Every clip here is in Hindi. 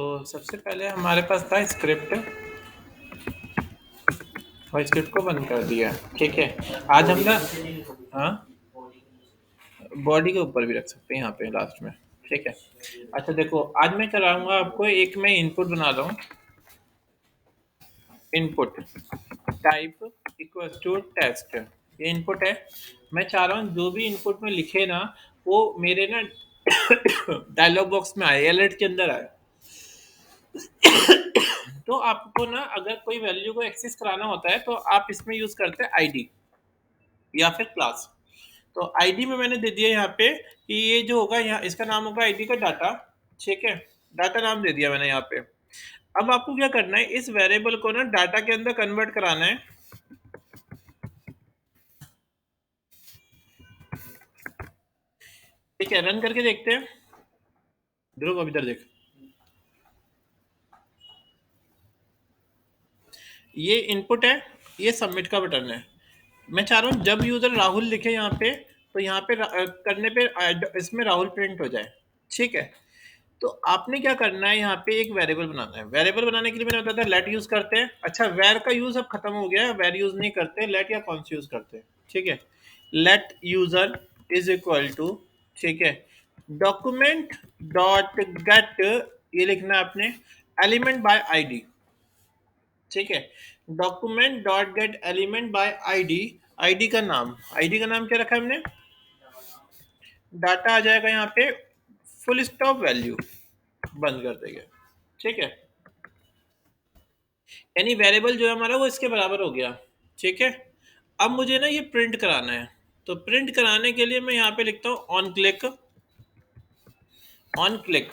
तो सबसे पहले हमारे पास था स्क्रिप्ट और स्क्रिप्ट को बंद कर दिया। ठीक है, आज हम ना हाँ बॉडी के ऊपर भी रख सकते हैं यहाँ पे लास्ट में। ठीक है, अच्छा देखो आज मैं कराऊंगा आपको एक मैं इनपुट बना रहा हूँ। Input type equal to text, ये इनपुट है। मैं चाह रहा हूँ जो भी इनपुट में लिखे ना वो मेरे ना डायलॉग बॉक्स में आए, अलर्ट के अंदर आए। तो आपको ना अगर कोई वैल्यू को एक्सेस कराना होता है तो आप इसमें यूज करते हैं आईडी या फिर क्लास। तो आईडी में मैंने दे दिया यहाँ पे कि ये जो होगा यहाँ इसका नाम होगा आईडी का डाटा। ठीक है, डाटा नाम दे दिया मैंने यहाँ पे। अब आपको क्या करना है, इस वेरिएबल को ना डाटा के अंदर कन्वर्ट कराना है। ठीक है, रन करके देखते हैं। ध्रुव अब इधर देख, ये इनपुट है, ये सबमिट का बटन है। मैं चाह रहा हूँ जब यूजर राहुल लिखे यहाँ पे तो यहाँ पे करने पे इसमें राहुल प्रिंट हो जाए। ठीक है, तो आपने क्या करना है, यहाँ पे एक वेरिएबल बनाना है। वेरिएबल बनाने के लिए मैंने बताया था लेट यूज करते हैं। अच्छा वेर का यूज अब खत्म हो गया है, वेर यूज नहीं करते, लेट या कौन सी यूज करते हैं। ठीक है, let user is equal to, ठीक है, डॉक्यूमेंट डॉट गेट, ये लिखना है आपने एलिमेंट बाय आईडी। ठीक है, document dot get element by ID. ID का नाम, आईडी का नाम क्या रखा है हमने, डाटा आ जाएगा यहाँ पे फुल स्टॉप वैल्यू, बंद कर देंगे। ठीक है, यानी वेरिएबल जो है हमारा वो इसके बराबर हो गया। ठीक है, अब मुझे ना ये प्रिंट कराना है। तो प्रिंट कराने के लिए मैं यहाँ पे लिखता हूँ on click. On click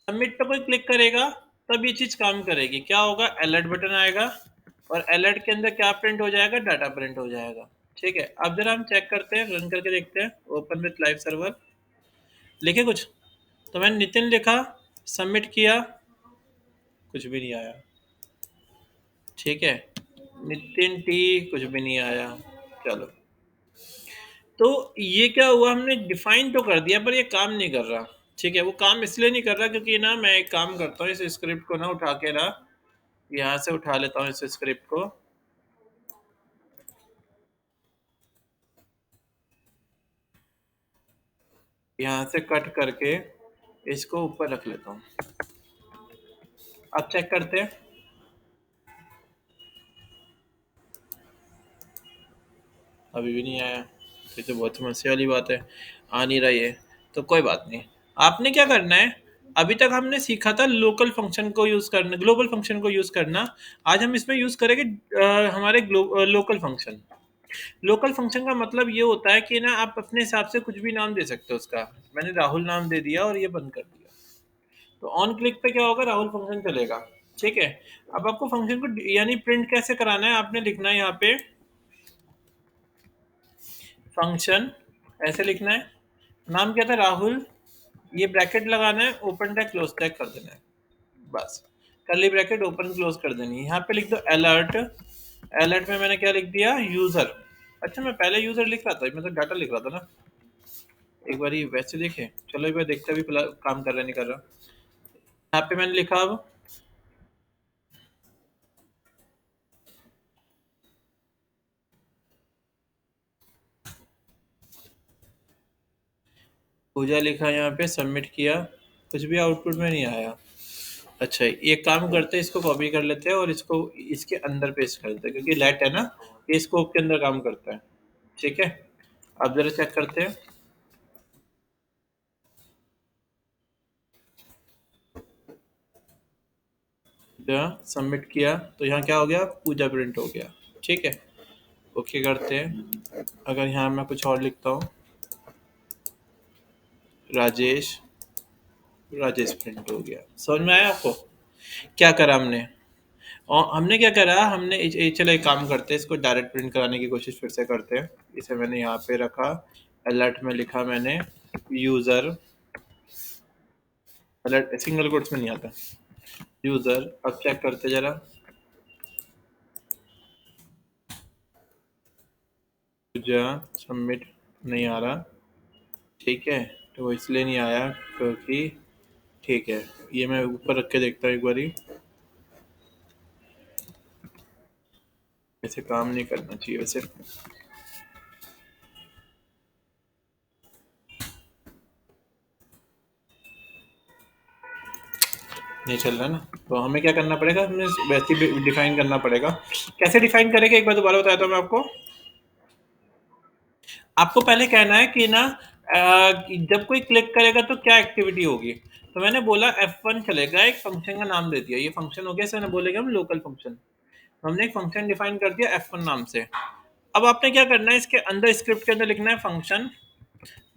submit पे कोई क्लिक करेगा तब ये चीज काम करेगी। क्या होगा, अलर्ट बटन आएगा और अलर्ट के अंदर क्या प्रिंट हो जाएगा, डाटा प्रिंट हो जाएगा। ठीक है, अब जरा हम चेक करते हैं, रन करके देखते हैं। ओपन विथ लाइव सर्वर लिखे कुछ, तो मैंने नितिन लिखा, सबमिट किया, कुछ भी नहीं आया। ठीक है, नितिन टी, कुछ भी नहीं आया। चलो, तो ये क्या हुआ, हमने डिफाइन तो कर दिया पर ये काम नहीं कर रहा। ठीक है, वो काम इसलिए नहीं कर रहा क्योंकि ना मैं एक काम करता हूँ, इस स्क्रिप्ट को ना उठा के ना यहाँ से उठा लेता हूँ इस स्क्रिप्ट को, यहाँ से कट करके इसको ऊपर रख लेता हूँ। अब चेक करते हैं। अभी भी नहीं आया, ये तो बहुत समस्या वाली बात है, आ नहीं रहा ये। तो कोई बात नहीं, आपने क्या करना है, अभी तक हमने सीखा था लोकल फंक्शन को यूज करना, ग्लोबल फंक्शन को यूज करना। आज हम इसमें यूज करेंगे हमारे लोकल फंक्शन। लोकल फंक्शन का मतलब ये होता है कि ना आप अपने हिसाब से कुछ भी नाम दे सकते हो उसका। मैंने राहुल नाम दे दिया और ये बंद कर दिया। तो ऑन क्लिक पे क्या होगा, राहुल फंक्शन चलेगा। ठीक है, अब आपको फंक्शन को यानी प्रिंट कैसे कराना है, आपने लिखना है यहाँ पे फंक्शन, ऐसे लिखना है, नाम क्या था राहुल, ये ब्रैकेट लगाना है, ओपन टैग क्लोज टैग कर देना है, बस। कर्ली ब्रैकेट ओपन क्लोज कर देनी है। यहाँ पे लिख दो अलर्ट। अलर्ट में मैंने क्या लिख दिया, यूजर। अच्छा मैं पहले यूजर लिख रहा था, मैं तो डाटा लिख रहा था ना। एक बार ये वैसे देखे, चलो एक बार देखते भी काम कर रहा नहीं कर रहा। यहाँ पे मैंने लिखा अब पूजा लिखा, यहाँ पे सबमिट किया, कुछ भी आउटपुट में नहीं आया। अच्छा ये काम करते हैं, इसको कॉपी कर लेते हैं और इसको इसके अंदर पेस्ट कर देते हैं क्योंकि लेट है ना, ये स्कोप के अंदर काम करता है। ठीक है, अब जरा चेक करते हैं। सबमिट किया तो यहाँ क्या हो गया, पूजा प्रिंट हो गया। ठीक है, ओके करते हैं। अगर यहाँ मैं कुछ और लिखता हूँ, राजेश, राजेश प्रिंट हो गया। समझ में आया आपको क्या करा हमने? और हमने क्या करा, हमने चलो एक काम करते हैं, इसको डायरेक्ट प्रिंट कराने की कोशिश फिर से करते हैं। इसे मैंने यहाँ पे रखा, अलर्ट में लिखा मैंने यूजर, अलर्ट सिंगल कोट्स में नहीं आता, यूजर। अब चेक करते जरा, पूजा सबमिट नहीं आ रहा। ठीक है, तो वो इसलिए नहीं आया क्योंकि ठीक है, ये मैं ऊपर रख के देखता हूँ एक बारी। ऐसे काम नहीं करना चाहिए वैसे। नहीं चल रहा ना, तो हमें क्या करना पड़ेगा, हमें वैसे ही डिफाइन करना पड़ेगा। कैसे डिफाइन करेंगे एक बार दोबारा बताया था मैं आपको। आपको पहले कहना है कि ना कि जब कोई क्लिक करेगा तो क्या एक्टिविटी होगी। तो मैंने बोला F1 चलेगा, एक फंक्शन का नाम दे दिया, ये फंक्शन हो गया, इसे मैंने बोलेगा हम लोकल फंक्शन। हमने एक फंक्शन डिफाइन कर दिया F1 नाम से। अब आपने क्या करना है, इसके अंदर स्क्रिप्ट के अंदर लिखना है फंक्शन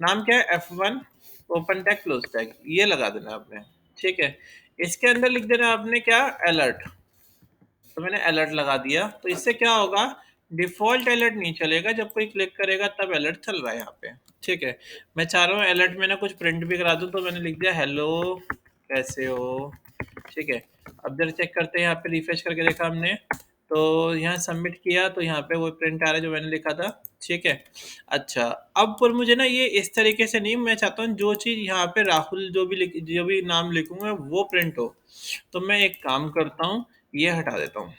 नाम क्या है, F1 open tag close tag, ये लगा देना है आपने। ठीक है, इसके अंदर लिख देना है आपने क्या, अलर्ट। तो मैंने अलर्ट लगा दिया, तो इससे क्या होगा, डिफॉल्ट अलर्ट नहीं चलेगा, जब कोई क्लिक करेगा तब अलर्ट चल रहा है यहाँ पे। ठीक है, मैं चाह रहा हूँ अलर्ट में ना कुछ प्रिंट भी करा दूँ, तो मैंने लिख दिया हेलो कैसे हो। ठीक है, अब जरा चेक करते हैं, यहाँ पे रिफ्रेश करके देखा हमने, तो यहाँ सबमिट किया तो यहाँ पे वो प्रिंट आ रहा है जो मैंने लिखा था। ठीक है, अच्छा, अब पर मुझे ना ये इस तरीके से नहीं, मैं चाहता हूँ जो चीज़ यहाँ पे राहुल जो भी नाम लिखूंगा वो प्रिंट हो। तो मैं एक काम करता हूँ, ये हटा देता हूँ।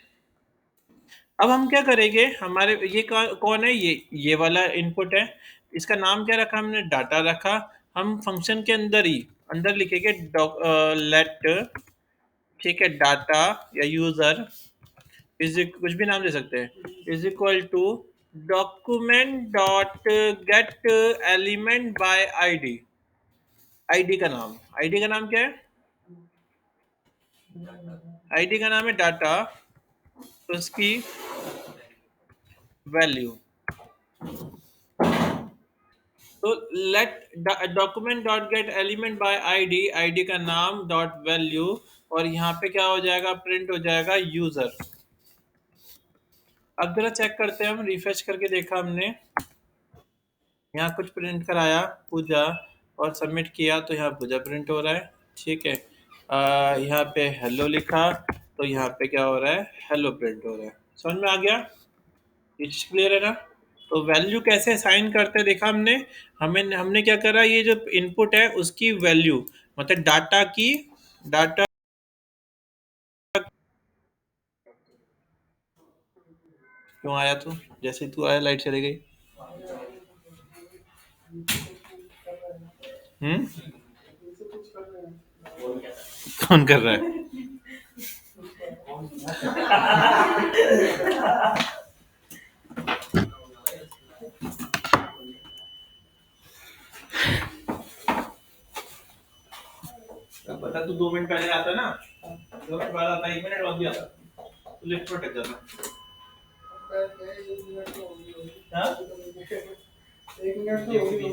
अब हम क्या करेंगे, हमारे ये कौन है, ये वाला इनपुट है। इसका नाम क्या रखा हमने, डाटा रखा। हम फंक्शन के अंदर ही अंदर लिखेंगे लेट, ठीक है, डाटा या यूजर इज, कुछ भी नाम दे सकते हैं, is equal to document dot get element by ID. ID का नाम, आईडी का नाम क्या है, आईडी का नाम है डाटा, उसकी वैल्यू। तो let document dot get element by ID, ID का नाम डॉट वैल्यू, और यहाँ पे क्या हो जाएगा, प्रिंट हो जाएगा यूजर। अब जरा चेक करते हैं, हम रिफ्रेश करके देखा हमने, यहाँ कुछ प्रिंट कराया पूजा, और सबमिट किया तो यहाँ पूजा प्रिंट हो रहा है। ठीक है, यहाँ पे हेलो लिखा, तो यहाँ पे क्या हो रहा है, हेलो प्रिंट हो रहा है। समझ में आ गया, ये क्लियर है ना। तो वैल्यू कैसे असाइन करते हैं देखा हमने। हमें हमने क्या करा, ये जो इनपुट है उसकी वैल्यू, मतलब डाटा की, डाटा, क्यों आया तू, जैसे ही तू आया लाइट चली गई। हम्म, कौन कर रहा है। पता, तू 2 मिनट पहले आता ना, 2 मिनट बाद आता, 1 मिनट बाद भी आता, तो लिफ्ट पर टक जाता। हाँ? 1 मिनट तो होगी।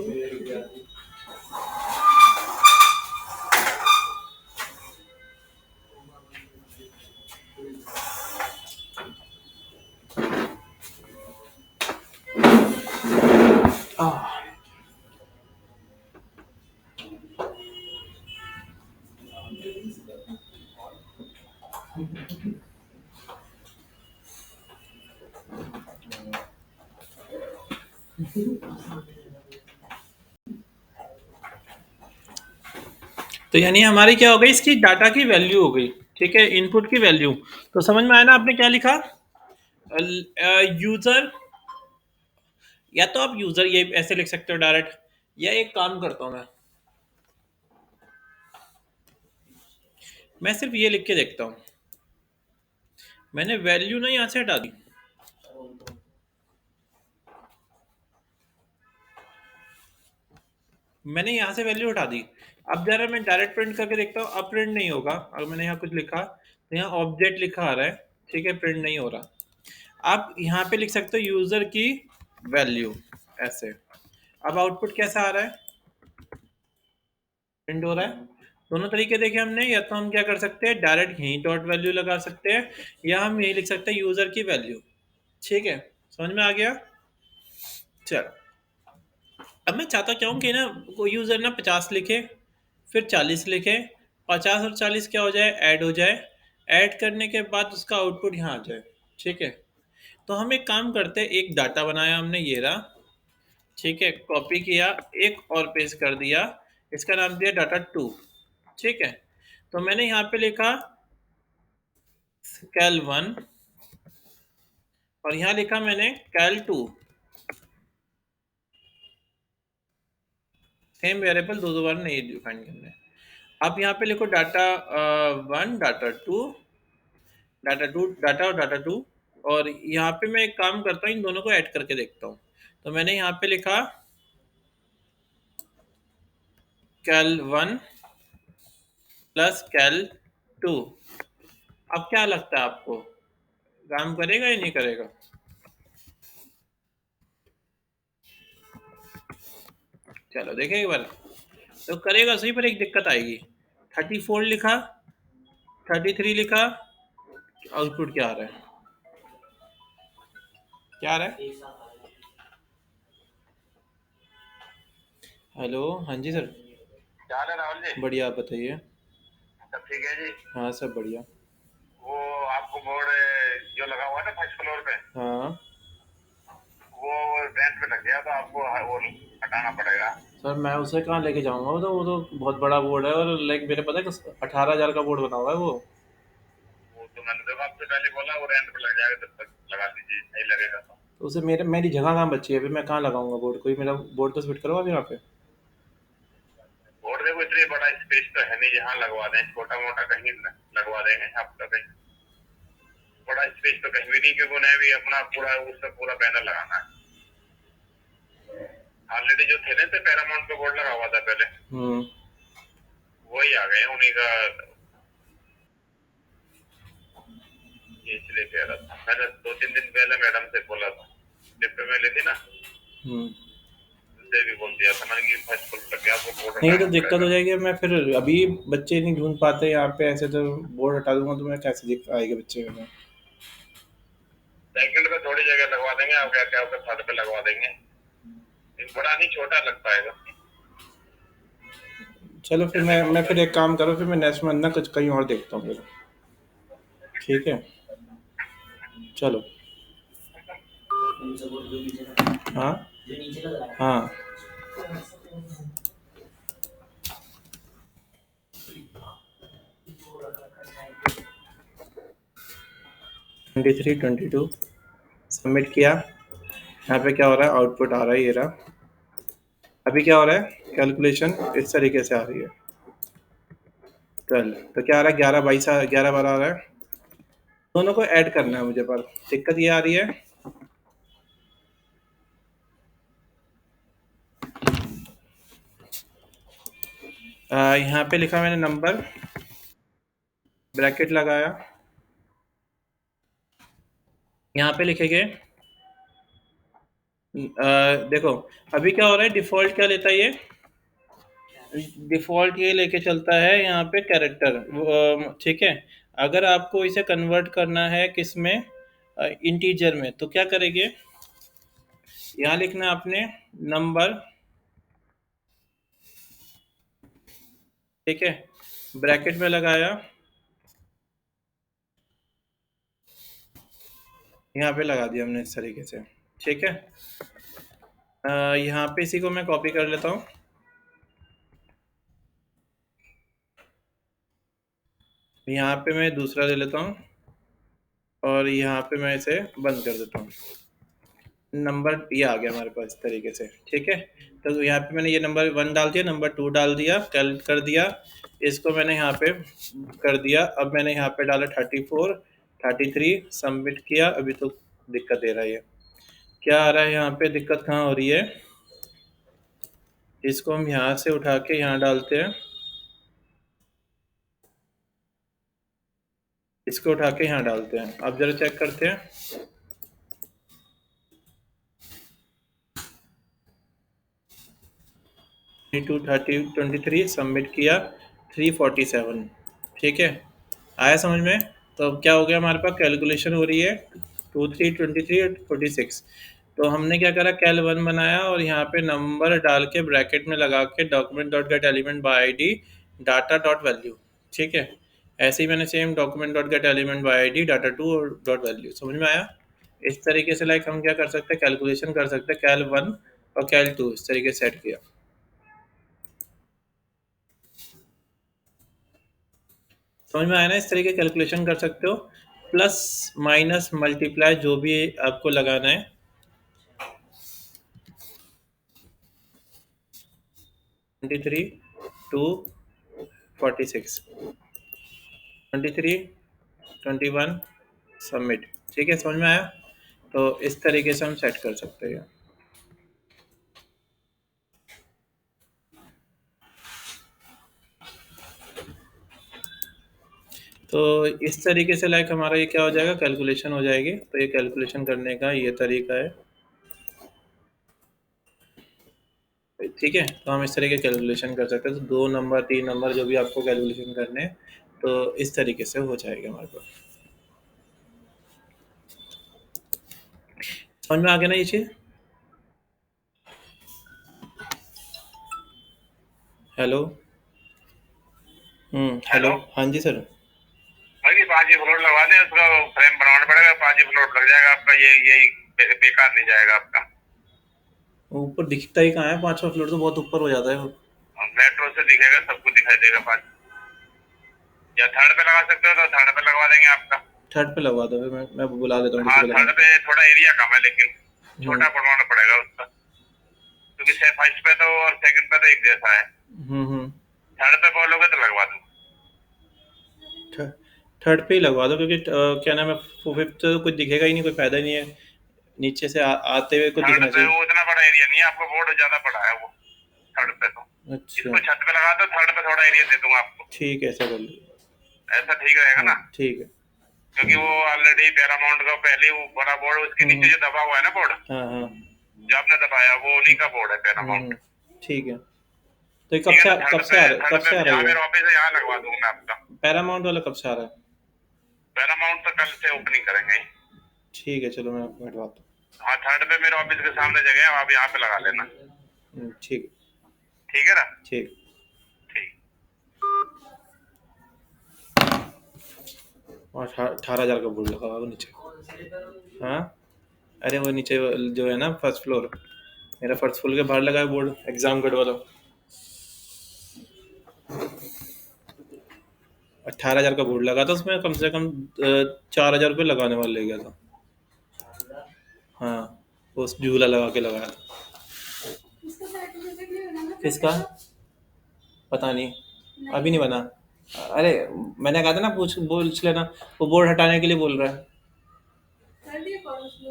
तो यानी हमारी क्या हो गई, इसकी डाटा की वैल्यू हो गई। ठीक है, इनपुट की वैल्यू। तो समझ में आया ना आपने क्या लिखा, यूजर, या तो आप यूजर ये ऐसे लिख सकते हो डायरेक्ट, या एक काम करता हूं मैं सिर्फ ये लिख के देखता हूँ। मैंने वैल्यू ना यहाँ से हटा दी, मैंने यहाँ से वैल्यू हटा दी। अब जरा मैं डायरेक्ट प्रिंट करके देखता हूँ, अब प्रिंट नहीं होगा। अगर मैंने यहाँ कुछ लिखा तो यहाँ ऑब्जेक्ट लिखा आ रहा है, ठीक है, प्रिंट नहीं हो रहा। आप यहाँ पे लिख सकते हो यूजर की वैल्यू, ऐसे। अब आउटपुट कैसा आ रहा है, प्रिंट हो रहा है। दोनों तरीके देखे हमने, या तो हम क्या कर सकते हैं, डायरेक्ट यहीं डॉट वैल्यू लगा सकते हैं, या हम यही लिख सकते हैं यूजर की वैल्यू। ठीक है, समझ में आ गया। चल, अब मैं चाहता क्या हूँ कि ना कोई यूजर ना 50 लिखे, फिर 40 लिखे, 50 और 40 क्या हो जाए, ऐड हो जाए। ऐड करने के बाद उसका आउटपुट यहाँ आ जाए। ठीक है, तो हम एक काम करते हैं, एक डाटा बनाया हमने, ये रहा। ठीक है, कॉपी किया, एक और पेस्ट कर दिया, इसका नाम दिया डाटा 2। ठीक है, तो मैंने यहाँ पे लिखा कैल 1 और यहाँ लिखा मैंने कैल 2। सेम वेरिएबल दो दो बार नहीं डिफाइन करना है। आप यहाँ पे लिखो डाटा 1, डाटा 2, डाटा और डाटा 2। और यहाँ पे मैं एक काम करता हूँ, इन दोनों को ऐड करके देखता हूँ। तो मैंने यहाँ पे लिखा कैल 1 प्लस कैल 2। अब क्या लगता है आपको, काम करेगा या नहीं करेगा? चलो देखें एक बार। तो करेगा सही, पर एक दिक्कत आएगी। 34 लिखा, 33 लिखा, आउटपुट क्या आ रहा है? क्या आ रहा है? हेलो, हाँ जी सर। क्या हाल है राहुल जी? बढ़िया, आप बताइए। सब ठीक है जी। हाँ सब बढ़िया। वो आपको बोर्ड जो लगा हुआ है ना फर्स्ट फ्लोर पे, हाँ वो रेंट पे लग गया तो आपको वो हटाना पड़ेगा। सर, मैं उसे कहाँ लेके जाऊंगा? वो तो बहुत बड़ा बोर्ड है, और लाइक मेरे पता है 18,000 का बोर्ड बना हुआ है वो। वो तो मैंने देखो आपसे पहले बोला वो रेंट पे लग जाएगा, जब तक लगा दीजिए, नहीं लगेगा तो उसे मेरी जगह कहाँ बची है? अभी मैं कहाँ लगाऊंगा बोर्ड? कोई मेरा बोर्ड तो फिट करो आप यहाँ पे। तो बोर्ड देखो इतनी बड़ा स्पेस तो है नहीं, जहाँ लगवा दें छोटा मोटा कहीं लगवा देंगे आपका कहीं। बड़ा स्पेस तो कहीं भी नहीं, क्योंकि उन्हें भी अपना पूरा उसका पूरा बैनर लगाना है। ऑलरेडी जो थे ना तो पैरामाउंट का बोर्ड लगा हुआ था पहले, वही आ गए उन्हीं का, इसलिए कह रहा था। मैंने 2-3 दिन पहले मैडम से बोला था, लिफ्ट में लेती ना, उनसे भी बोल दिया था मैंने कि फर्स्ट फ्लोर तक आपको बोर्ड नहीं तो हटाना दिक्कत पड़ेगा। हो जाएगी। मैं फिर अभी बच्चे नहीं ढूंढ पाते यहाँ पे, ऐसे तो बोर्ड हटा दूंगा तो मैं कैसे दिख आएगा बच्चे में? सेकंड पे थोड़ी जगह लगवा देंगे, आप क्या क्या थर्ड पे लगवा देंगे, बड़ा नहीं छोटा लग पाएगा। चलो फिर मैं फिर एक काम करो, फिर मैं नेक्स्ट मंथ ना कुछ कहीं और देखता हूँ फिर। ठीक है, चलो। हाँ हाँ। 23, 22 सबमिट किया। यहाँ पे क्या हो रहा है? आउटपुट आ रहा है, ये रहा। अभी क्या हो रहा है? कैलकुलेशन इस तरीके से आ रही है। 12 तो क्या आ रहा है? 11, 22, 11, 12 आ रहा है। दोनों को ऐड करना है मुझे, पर दिक्कत ये आ रही है। यहाँ पे लिखा मैंने नंबर, ब्रैकेट लगाया, यहाँ पे लिखेंगे। देखो अभी क्या हो रहा है, डिफॉल्ट क्या लेता है ये? डिफॉल्ट ये लेके चलता है यहाँ पे कैरेक्टर, ठीक है। अगर आपको इसे कन्वर्ट करना है किस में, इंटीजर में, तो क्या करेंगे? यहाँ लिखना है आपने नंबर, ठीक है, ब्रैकेट में लगाया, यहाँ पे लगा दिया हमने इस तरीके से, ठीक है। यहाँ पे इसी को मैं कॉपी कर लेता हूँ, यहाँ पे मैं दूसरा ले लेता हूँ, और यहाँ पे मैं इसे बंद कर देता हूँ। नंबर ये आ गया हमारे पास इस तरीके से, ठीक है। तो यहाँ पे मैंने ये नंबर 1 डाल दिया, नंबर 2 डाल दिया, कैलकुलेट कर दिया, इसको मैंने यहाँ पे कर दिया। अब मैंने यहाँ पे डाला 34, 33, सबमिट किया। अभी तो दिक्कत दे रहा है ये, क्या आ रहा है यहाँ पे? दिक्कत कहाँ हो रही है? इसको हम यहाँ से उठा के यहाँ डालते हैं, इसको उठा के यहाँ डालते हैं। अब जरा चेक करते हैं। 23 सबमिट किया, 347, ठीक है। आया समझ में? तो अब क्या हो गया, हमारे पास कैलकुलेशन हो रही है 23, 23 और 46। तो हमने क्या करा, कैल 1 बनाया और यहाँ पे नंबर डाल के ब्रैकेट में लगा के document dot get element by I D data dot value, ठीक है। ऐसे ही मैंने same document dot get element by I D data 2 और डॉट वैल्यू। समझ में आया? इस तरीके से लाइक हम क्या कर सकते हैं, कैलकुलेशन कर सकते हैं। कैल 1 और कैल 2 इस तरीके से सेट किया। समझ में आया ना? इस तरीके कैलकुलेशन कर सकते हो, प्लस माइनस मल्टीप्लाई जो भी आपको लगाना है। 23 टू 46, 23, 21, सबमिट। ठीक है, समझ में आया? तो इस तरीके से हम सेट कर सकते हैं। तो इस तरीके से लाइक हमारा ये क्या हो जाएगा, कैलकुलेशन हो जाएगी। तो ये कैलकुलेशन करने का ये तरीका है। ठीक है, तो हम इस तरह के कैलकुलेशन कर सकते हैं। तो 2 नंबर 3 नंबर जो भी आपको कैलकुलेशन करने हैं, तो इस तरीके से हो जाएगा हमारे पास। समझ में आ गया ना ये चीज़? हेलो। हेलो। हेलो। हाँ जी सर। भाई 5 ही फ्लोर लगवा दें, उसका फ्रेम बनवाना पड़ेगा, 5 ही फ्लोर लग जाएगा आपका, ये यही बेकार नहीं जाएगा आपका। ऊपर दिखता ही कहाँ है, 5वां फ्लोर तो बहुत ऊपर हो जाता है। मेट्रो से दिखेगा, सबको दिखाई देगा 5। या थर्ड पे लगा सकते हो तो थर्ड पे लगवा देंगे आपका। थर्ड पे लगवा दो, फिर मैं बुला लेता हूँ किसी हाँ, को थर्ड लगाने। पे थोड़ा एरिया कम है, लेकिन हम्म छोटा बनवाना पड़ेगा उसका, क्योंकि फर्स्ट पे तो और सेकंड पे तो एक जैसा है। हम्म। थर्ड पे बोलोगे तो लगवा दूँ। थ- थर्ड पे ही लगवा दो, क्योंकि क्या नाम है, फिफ्थ तो कुछ दिखेगा ही नहीं, कोई फायदा ही नहीं है। नीचे से आते हुए कुछ थर्ड दिखना पे चाहिए। वो इतना बड़ा एरिया नहीं है, आपका बोर्ड ज्यादा बड़ा है वो। थर्ड पे तो अच्छा। इसको छत पे लगा दो, थर्ड पे थोड़ा एरिया दे दूंगा आपको। ठीक है, ऐसा कर लो। ऐसा ठीक रहेगा हाँ ना? ठीक है। क्योंकि वो ऑलरेडी पैरामाउंट का पहले वो बड़ा बोर्ड, उसके नीचे हम्म। जो दबा हुआ है ना बोर्ड, हाँ हाँ। जो आपने दबाया वो उन्हीं का बोर्ड है, पैरामाउंट। ठीक है। तो ये ठीक है, तो थर्ड पे कब से आ रहा है जहाँ ये? मेरा ऑफिस है यहाँ लगवा दूंगा मैं आपका। पैरामाउंट वाला कब से आ रहा है? पैरामाउंट तो कल से ओपनिंग करेंगे ही। ठीक है, चलो मैं आपको हटवाता हाँ, थर्ड पे मेरे ऑफिस के सामने जगह है, आप यहाँ पे लगा लेना। हूँ। ठीक। ठीक है ना? ठीक। ठीक। और 18,000 का बोर्ड लगा हुआ है वो नीचे। हाँ। अरे वो नीचे जो है ना, फर्स्ट फ्लोर, मेरा फर्स्ट फ्लोर के बाहर लगा है बोर्ड, एग्जाम कट वाला। 18,000 का बोर्ड लगा था, उसमें कम से कम 4,000 रुपये लगाने वाला ले गया था। हाँ, उस झूला लगा के लगाया था। किसका? पता नहीं, अभी नहीं बना। अरे मैंने कहा था ना, पूछ लेना। वो बोर्ड हटाने के लिए बोल रहा है।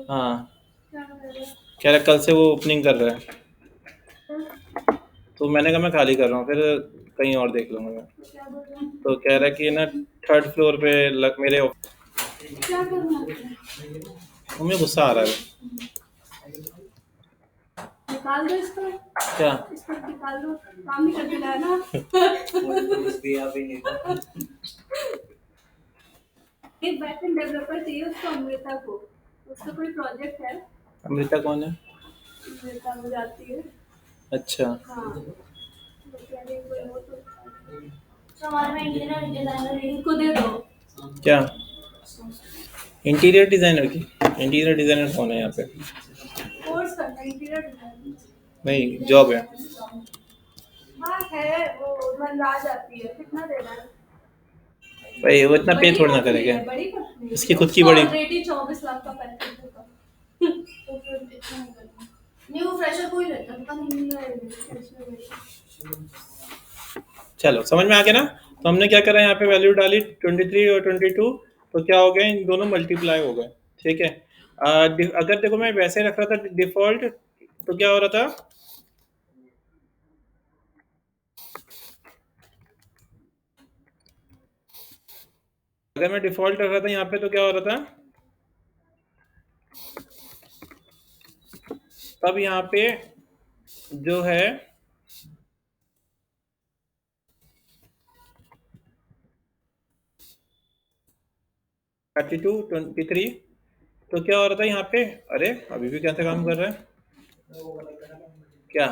हाँ, कह रहा कल से वो ओपनिंग कर रहा है। तो मैंने कहा मैं खाली कर रहा हूँ, फिर कहीं और देख लूँगा मैं। तो कह रहा है कि ना, थर्ड फ्लोर पे मेरे मुझे गुस्सा आ रहा है। निकाल दो इसको। क्या? इसको निकाल दो, काम नहीं करके लाया ना। एक बैकएंड डेवलपर चाहिए उसको, अमृता को। उसका कोई प्रोजेक्ट है। अमृता कौन है? अमृता मुझे आती है। अच्छा। हाँ, तो कह रही कोई हो तो हमारे में इंटीरियर डिजाइनर है, इनको दे दो। क्या? इंटीरियर डिजाइनर की? इंटीरियर डिजाइनर कौन है यहाँ पे? कोर्स करना इंटीरियर डिजाइनर। नहीं, जॉब है। हाँ है, वो मनराज आती है, कितना देना है? भाई वो इतना पे थोड़ा ना करेगा। बड़ी कंपनी है, इसकी खुद की बड़ी ऑलरेडी 24 लाख का पैकेज होगा। तो फिर इतना नहीं करना। नहीं, वो फ्रेशर को ही लेता है, पता नहीं फ्रेशर में। चलो समझ में आ गया ना? तो हमने क्या करा, यहाँ पे वैल्यू डाली 23 और 22, तो क्या हो गया, इन दोनों मल्टीप्लाई हो गए। ठीक है। अगर देखो मैं वैसे रख रहा था डिफॉल्ट, तो क्या हो रहा था, अगर मैं डिफॉल्ट रख रहा था यहाँ पे, तो क्या हो रहा था, तब यहाँ पे जो है 32, 23, तो क्या हो रहा था यहाँ पे, अरे अभी भी कैसे काम कर रहा है क्या?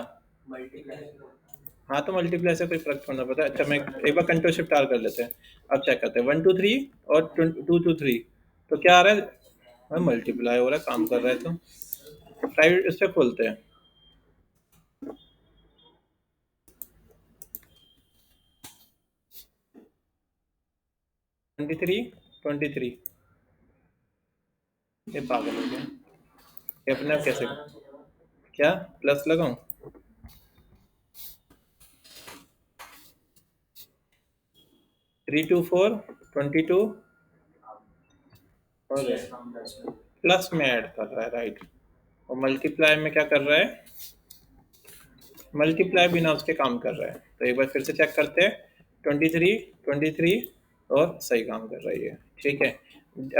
हाँ, तो मल्टीप्लाई से कोई फर्क थोड़ा ना पड़ता है। अच्छा, मैं एक बार कंट्रोल शिफ्ट आर कर लेते हैं। अब चेक करते हैं, 1 2 3 और 2 2 3, तो क्या आ रहा है, मल्टीप्लाई हो रहा है, काम कर रहा है। तो प्राइवेट इस पे खोलते हैं। 23, 23। ये पागल हो गया, ये अपने आप कैसे, क्या प्लस लगाऊं? 3 2 4, 22 और प्लस में ऐड कर रहा है, राइट। और मल्टीप्लाई में क्या कर रहा है? मल्टीप्लाई बिना उसके काम कर रहा है। तो एक बार फिर से चेक करते हैं। 23, 23 और सही काम कर रही है, ठीक है।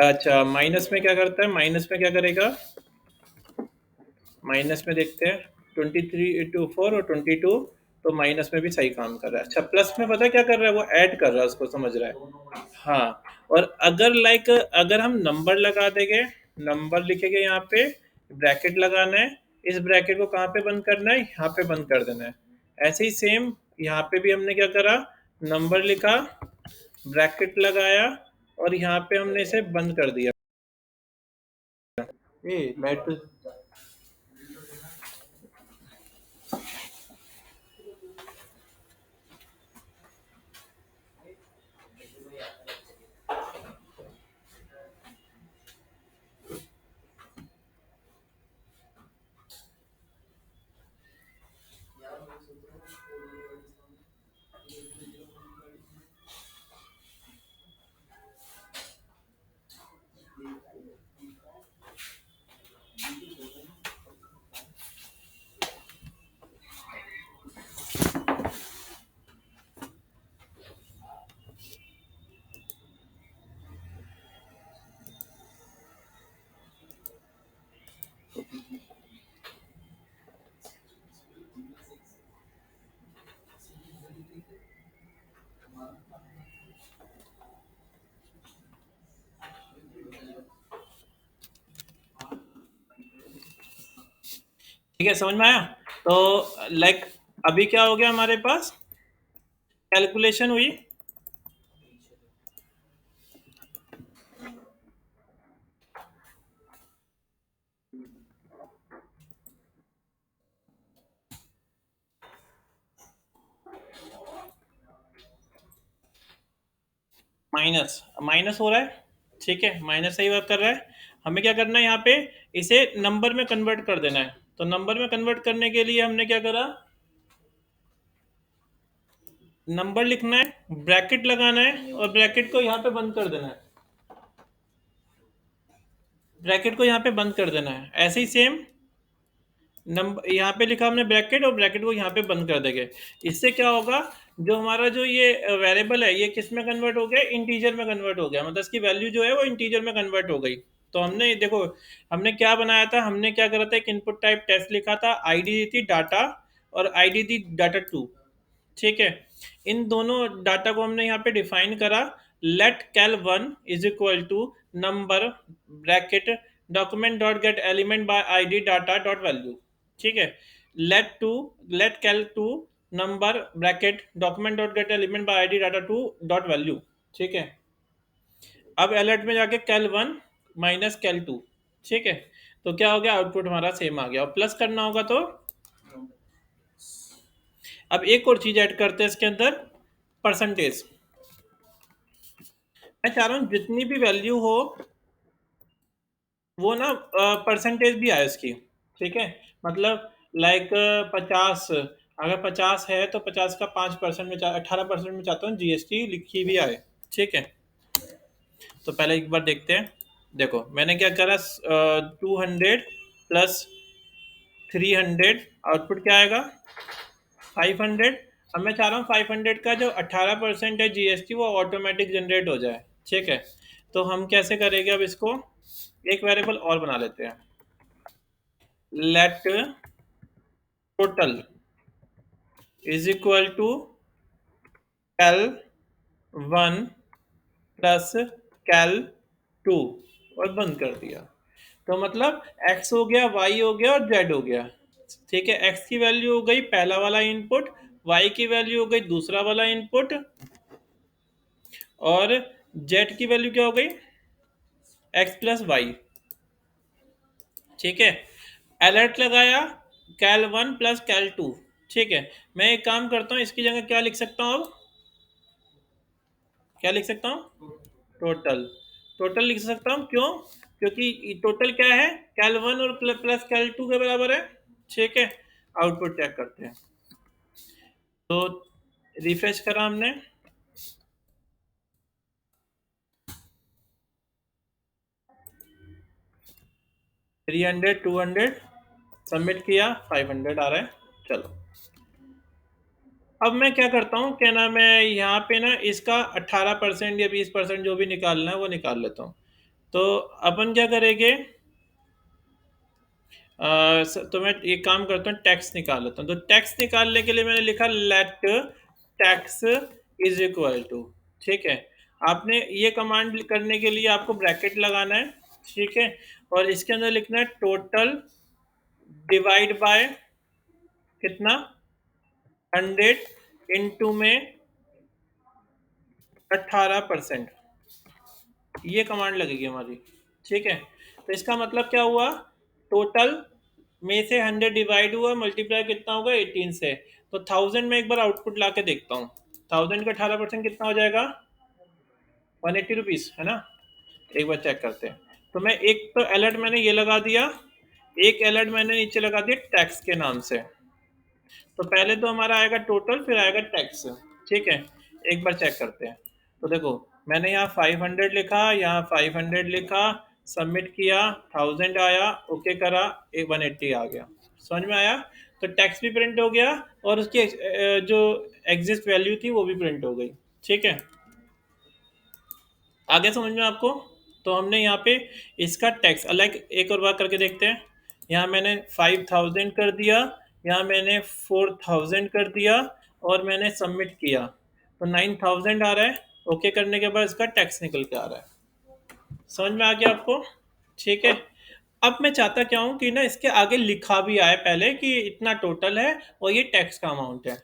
अच्छा, माइनस में क्या करता है? माइनस में क्या करेगा? माइनस में देखते हैं। 23 2 4 और 22, तो माइनस में भी सही काम कर रहा है। अच्छा, प्लस में पता है क्या कर रहा है? वो ऐड कर रहा है, उसको समझ रहा है। हाँ, और अगर अगर हम नंबर लगा देंगे, नंबर लिखेंगे यहाँ पे, ब्रैकेट लगाना है, इस ब्रैकेट को कहाँ पे बंद करना है? यहाँ पे बंद कर देना है। ऐसे ही सेम यहाँ पे भी हमने क्या करा? नंबर लिखा, ब्रैकेट लगाया, और यहाँ पे हमने इसे बंद कर दिया। ए लाइट, ठीक है, समझ में आया? तो लाइक अभी क्या हो गया हमारे पास? कैलकुलेशन हुई, माइनस माइनस हो रहा है, ठीक है, माइनस सही वर्क कर रहा है। हमें क्या करना है? यहाँ पे इसे नंबर में कन्वर्ट कर देना है। तो नंबर में कन्वर्ट करने के लिए हमने क्या करा? नंबर लिखना है, ब्रैकेट लगाना है, और ब्रैकेट को यहाँ पे बंद कर देना है। ब्रैकेट को यहाँ पे बंद कर देना है। ऐसे ही सेम नंबर यहाँ पे लिखा हमने ब्रैकेट, और ब्रैकेट को यहाँ पे बंद कर देंगे। इससे क्या होगा? जो हमारा जो ये वेरिएबल है, ये किस में कन्वर्ट हो गया? इंटीजर में कन्वर्ट हो गया। मतलब इसकी वैल्यू जो है वो इंटीजर में कन्वर्ट हो गई। तो हमने देखो, हमने क्या बनाया था? हमने क्या करा था? एक इनपुट टाइप टेस्ट लिखा था, आईडी दी थी डाटा, और आईडी दी डाटा 2, ठीक है। इन दोनों डाटा को हमने यहाँ पे डिफाइन करा। Let cal 1 is equal to number bracket document dot get element by ID data dot value, ठीक है। Let cal 2 number bracket document dot get element by ID data 2 dot value, ठीक है। अब अलर्ट में जाके कैल 1 माइनस कैल 2, ठीक है। तो क्या हो गया? आउटपुट हमारा सेम आ गया। और प्लस करना होगा तो अब एक और चीज ऐड करते हैं इसके अंदर, परसेंटेज। मैं चाह रहा हूँ जितनी भी वैल्यू हो वो ना परसेंटेज भी आए उसकी, ठीक है। मतलब लाइक 50, अगर 50 है तो 50 का 5% में 18% में चाहता हूँ जीएसटी लिखी भी आए, ठीक है। तो पहले एक बार देखते हैं। देखो मैंने क्या करा, 200 प्लस 300, आउटपुट क्या आएगा? 500। अब मैं चाह रहा हूँ 500 का जो 18% है जीएसटी वो ऑटोमेटिक जनरेट हो जाए, ठीक है। तो हम कैसे करेंगे? अब इसको एक वेरिएबल और बना लेते हैं। Let total is equal to cal 1 plus cal 2, और बंद कर दिया। तो मतलब x हो गया, y हो गया, और z हो गया, ठीक है। x की वैल्यू हो गई पहला वाला इनपुट, y की वैल्यू हो गई दूसरा वाला इनपुट, और z की वैल्यू क्या हो गई? x प्लस वाई, ठीक है। अलर्ट लगाया, कैल 1 प्लस कैल 2, ठीक है। मैं एक काम करता हूँ, इसकी जगह क्या लिख सकता हूँ? अब क्या लिख सकता हूँ? टोटल, टोटल लिख सकता हूँ, क्यों? क्योंकि टोटल क्या है, कैल वन और प्लस कैल टू के बराबर है। ठीक है, आउटपुट चेक करते हैं। तो रिफ्रेश करा हमने, 300 200 सबमिट किया, 500 आ रहा है। चलो, अब मैं क्या करता हूँ, क्या नाम है, यहाँ पे ना इसका 18% या 20% जो भी निकालना है वो निकाल लेता हूँ। तो अपन क्या करेंगे, तो मैं एक काम करता हूँ, टैक्स निकाल लेता हूँ। तो टैक्स निकालने के लिए मैंने लिखा let tax is equal to, ठीक है। आपने ये कमांड करने के लिए आपको ब्रैकेट लगाना है, ठीक है, और इसके अंदर लिखना है टोटल डिवाइड बाय कितना, 100 इंटू में 18%, ये कमांड लगेगी हमारी। ठीक है, तो इसका मतलब क्या हुआ, टोटल में से 100 डिवाइड हुआ, मल्टीप्लाई कितना होगा 18 से। तो 1000 में एक बार आउटपुट ला के देखता हूँ, 1000 का 18% कितना हो जाएगा, 180 रुपीज़, है ना। एक बार चेक करते हैं। तो मैं एक तो अलर्ट मैंने ये लगा दिया, एक अलर्ट मैंने नीचे लगा दिया टैक्स के नाम से। तो पहले तो हमारा आएगा टोटल, फिर आएगा टैक्स। ठीक है, एक बार चेक करते हैं। तो देखो, मैंने यहाँ 500 लिखा, यहाँ 500 लिखा, सबमिट किया, 1000 आया, ओके करा, 180 आ गया। समझ में आया? तो टैक्स भी प्रिंट हो गया और उसकी जो एग्जिस्ट वैल्यू थी वो भी प्रिंट हो गई। ठीक है, आगे समझ में आपको? तो हमने यहाँ पे इसका टैक्स अलग, एक और बार करके देखते हैं। यहाँ मैंने 5000 कर दिया, यहाँ मैंने 4000 कर दिया, और मैंने सबमिट किया, तो 9000 आ रहा है। ओके करने के बाद इसका टैक्स निकल के आ रहा है। समझ में आ गया आपको? ठीक है, अब मैं चाहता क्या हूँ कि ना इसके आगे लिखा भी आए पहले कि इतना टोटल है और ये टैक्स का अमाउंट है।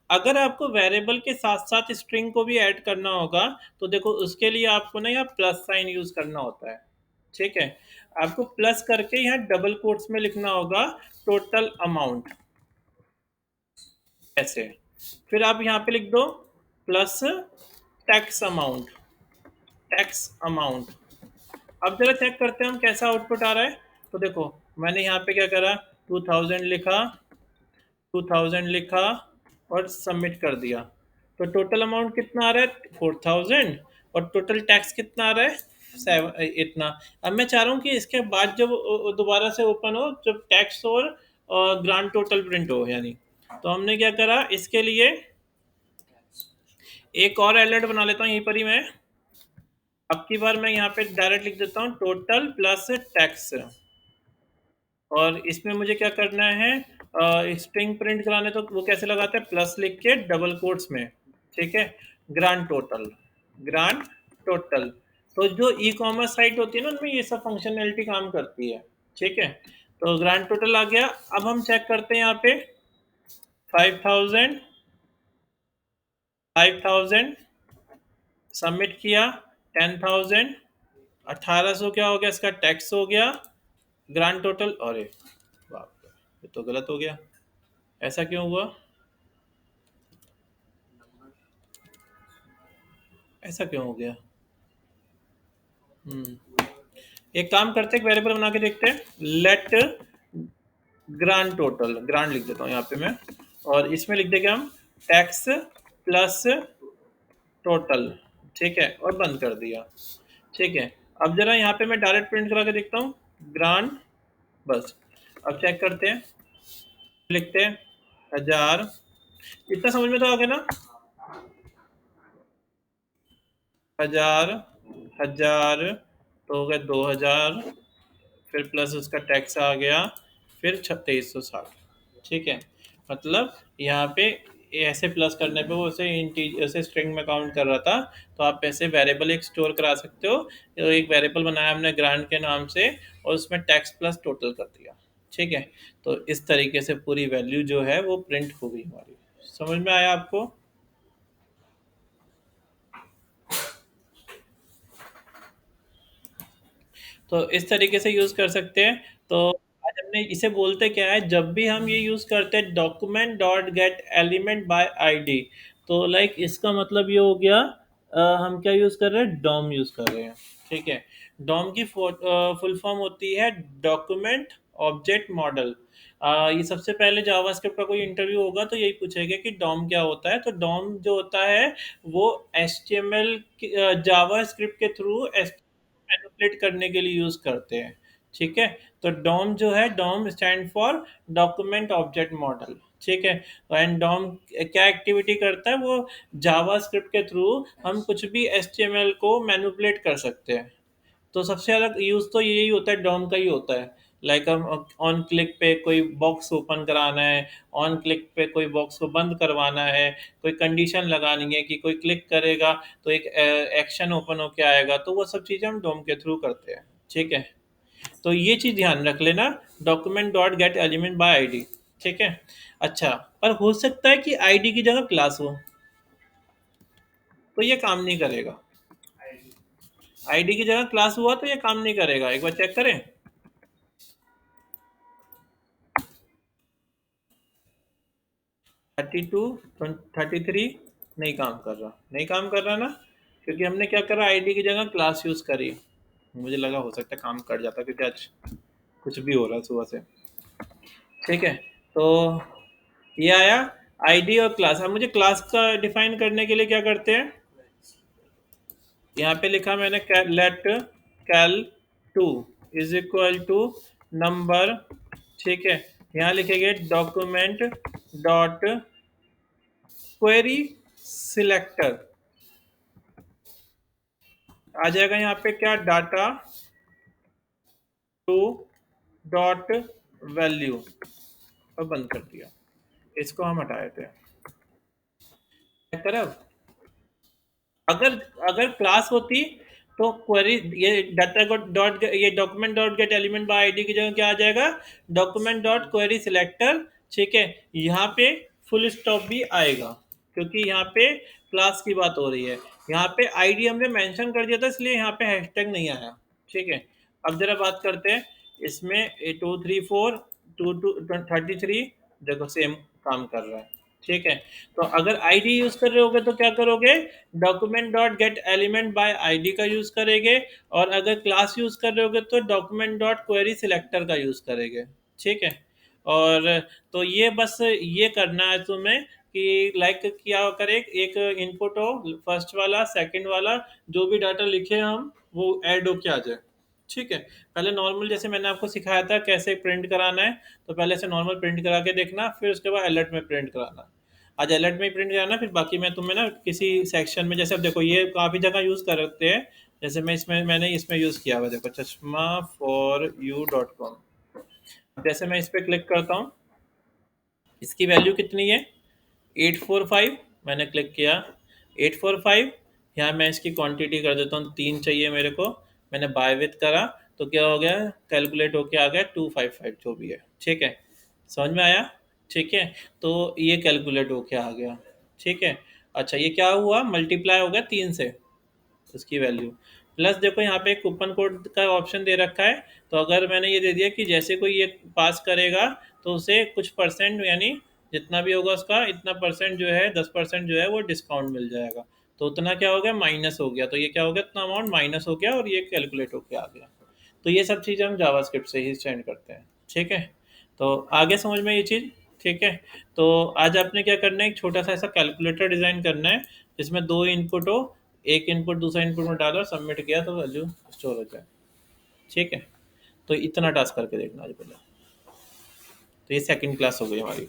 अगर आपको वेरिएबल के साथ साथ स्ट्रिंग को भी ऐड करना होगा, तो देखो उसके लिए आपको ना यहाँ प्लस साइन यूज करना होता है। ठीक है, आपको प्लस करके यहाँ डबल कोट्स में लिखना होगा टोटल अमाउंट, ऐसे। फिर आप यहाँ पे लिख दो plus tax amount, tax amount. अब जरा चेक करते हैं हम कैसा आउटपुट आ रहा है। तो देखो, मैंने यहाँ पे क्या करा, 2000 लिखा, 2000 लिखा और सबमिट कर दिया। तो टोटल अमाउंट कितना आ रहा है, 4000, और टोटल टैक्स कितना आ रहा है, 7, इतना। अब मैं चाह रहा हूँ कि इसके बाद जब दोबारा से ओपन हो, जब टैक्स और ग्रांड टोटल प्रिंट हो, यानी। तो हमने क्या करा, इसके लिए एक और अलर्ट बना लेता हूँ यहीं पर ही मैं। अब की बार मैं यहाँ पे डायरेक्ट लिख देता हूँ टोटल प्लस टैक्स, और इसमें मुझे क्या करना है, स्ट्रिंग प्रिंट कराने, तो वो कैसे लगाते हैं, प्लस लिख के डबल कोट्स में। ठीक है, ग्रांड टोटल, ग्रांड टोटल। तो जो ई कॉमर्स साइट होती है ना, उनमें ये सब फंक्शनैलिटी काम करती है। ठीक है, तो ग्रांड टोटल आ गया। अब हम चेक करते हैं यहाँ पे 5000, 5000 सबमिट किया, 10000, 1800 क्या हो गया, इसका टैक्स हो गया, ग्रांड टोटल, अरे बाप रे, ये तो गलत हो गया। ऐसा क्यों हुआ, ऐसा क्यों हो गया? एक काम करते हैं, एक वेरिएबल बना के देखते हैं, लेट ग्रांड टोटल, ग्रांड लिख देता हूँ यहाँ पे मैं, और इसमें लिख देंगे हम टैक्स प्लस टोटल। ठीक है, और बंद कर दिया। ठीक है, अब जरा यहाँ पे मैं डायरेक्ट प्रिंट करा के देखता हूँ, ग्रांड, बस। अब चेक करते हैं, लिखते हैं 1000, इतना समझ में तो आ गया ना, 1000, 1000, तो हो गया 2000, फिर प्लस उसका टैक्स आ गया, फिर 2360। ठीक है, मतलब यहाँ पे ऐसे प्लस करने पे वो ऐसे ऐसे स्ट्रिंग में काउंट कर रहा था। तो आप ऐसे वेरिएबल एक स्टोर करा सकते हो। तो एक वेरिएबल बनाया हमने ग्रांड के नाम से, और उसमें टैक्स प्लस टोटल कर दिया। ठीक है, तो इस तरीके से पूरी वैल्यू जो है वो प्रिंट हो गई हमारी। समझ में आया आपको? तो इस तरीके से यूज़ कर सकते हैं। तो आज हमने इसे बोलते क्या है, जब भी हम ये यूज़ करते हैं document dot get element by ID, तो लाइक इसका मतलब ये हो गया हम क्या यूज़ कर रहे हैं, डॉम यूज़ कर रहे हैं। ठीक है, डॉम की फुल फॉर्म होती है डॉक्यूमेंट ऑब्जेक्ट मॉडल। ये सबसे पहले जावास्क्रिप्ट का कोई इंटरव्यू होगा तो यही पूछेगा कि डॉम क्या होता है। तो डॉम जो होता है वो एचटीएमएल जावास्क्रिप्ट के थ्रू मैनिपुलेट करने के लिए यूज़ करते हैं। ठीक है, तो डॉम जो है, DOM stand for document object model. ठीक है, एंड डॉम क्या एक्टिविटी करता है, वो जावास्क्रिप्ट के थ्रू हम कुछ भी एचटीएमएल को मैनिपुलेट कर सकते हैं। तो सबसे ज़्यादा यूज़ तो यही होता है, डॉम का ही होता है। लाइक हम ऑन क्लिक पे कोई बॉक्स ओपन कराना है, ऑन क्लिक पे कोई बॉक्स को बंद करवाना है, कोई कंडीशन लगानी है कि कोई क्लिक करेगा तो एक एक्शन ओपन होके आएगा, तो वो सब चीज़ें हम डॉम के थ्रू करते हैं। ठीक है, तो ये चीज़ ध्यान रख लेना, document dot get element by ID. ठीक है, अच्छा, पर हो सकता है कि आईडी की जगह क्लास हो, तो ये काम नहीं करेगा। आईडी की जगह क्लास हुआ तो ये काम नहीं करेगा, एक बार चेक करें। 32 33 नहीं काम कर रहा, नहीं काम कर रहा ना, क्योंकि हमने क्या करा, आईडी की जगह क्लास यूज़ करी। मुझे लगा हो सकता है काम कर जाता, क्योंकि आज कुछ भी हो रहा है सुबह से। ठीक है, तो ये आया आईडी और क्लास। अब मुझे क्लास का डिफाइन करने के लिए क्या करते हैं, यहाँ पे लिखा मैंने let cal two is equal to number. ठीक है, यहाँ लिखेंगे डॉक्यूमेंट डॉट क्वेरी सिलेक्टर। आ जाएगा यहाँ पे क्या, डाटा टू डॉट वैल्यू, और बंद कर दिया। इसको हम हटाए थे। अब अगर अगर क्लास होती तो क्वेरी, ये डाटा डॉट, ये document dot get element by ID की जगह क्या आ जाएगा, डॉक्यूमेंट डॉट क्वेरी सिलेक्टर। ठीक है, यहाँ पे फुल स्टॉप भी आएगा, क्योंकि यहाँ पे क्लास की बात हो रही है। यहाँ पे आईडी हमने मेंशन कर दिया था, इसलिए यहाँ पे हैशटैग नहीं आया। ठीक है, अब जरा बात करते हैं इसमें, 234 2 33 देखो सेम काम कर रहा है। ठीक है, तो अगर आईडी यूज कर रहे होगे तो क्या करोगे, document dot get element by ID का यूज करेंगे, और अगर क्लास यूज कर रहे होगे तो डॉक्यूमेंट डॉट क्वेरी सिलेक्टर का यूज करेंगे। ठीक है, और तो ये बस ये करना है तुम्हें कि लाइक क्या करे, एक इनपुट हो, फर्स्ट वाला सेकंड वाला, जो भी डाटा लिखे हम वो ऐड होके आ जाए। ठीक है, पहले नॉर्मल जैसे मैंने आपको सिखाया था कैसे प्रिंट कराना है, तो पहले से नॉर्मल प्रिंट करा के देखना, फिर उसके बाद अलर्ट में प्रिंट कराना। आज अलर्ट में ही प्रिंट कराना, फिर बाकी मैं तुम्हें ना किसी सेक्शन में, जैसे अब देखो ये काफ़ी जगह यूज़ करते हैं। जैसे मैंने इसमें यूज़ किया हुआ है, देखो चश्मा फॉर यू डॉट कॉम। जैसे मैं इस पर क्लिक करता हूँ, इसकी वैल्यू कितनी है, 845। मैंने क्लिक किया 845, यहाँ मैं इसकी क्वांटिटी कर देता हूँ, 3 चाहिए मेरे को। मैंने बाय विथ करा तो क्या हो गया, कैलकुलेट होके आ गया 255 जो भी है। ठीक है, समझ में आया। ठीक है, तो ये कैलकुलेट होके आ गया। ठीक है, अच्छा ये क्या हुआ, मल्टीप्लाई हो गया 3 से उसकी वैल्यू। प्लस देखो यहाँ पे एक कूपन कोड का ऑप्शन दे रखा है, तो अगर मैंने ये दे दिया कि जैसे कोई ये पास करेगा तो उसे कुछ परसेंट, यानी जितना भी होगा उसका इतना परसेंट जो है, 10% जो है वो डिस्काउंट मिल जाएगा। तो उतना क्या हो गया, माइनस हो गया, तो ये क्या हो गया, इतना अमाउंट माइनस हो गया, और ये कैलकुलेट होके आ गया। तो ये सब चीज़ें हम जावास्क्रिप्ट से ही सेंड करते हैं। ठीक है, तो आगे समझ में ये चीज़। ठीक है, तो आज आपने क्या करना है, एक छोटा सा ऐसा कैलकुलेटर डिज़ाइन करना है, जिसमें 2 इनपुट हो, एक इनपुट दूसरा इनपुट में डालो, सबमिट किया तो वैल्यू स्टोर हो जाए। ठीक है, तो इतना टास्क करके देखना आज पहले। तो ये सेकंड क्लास हो गई हमारी।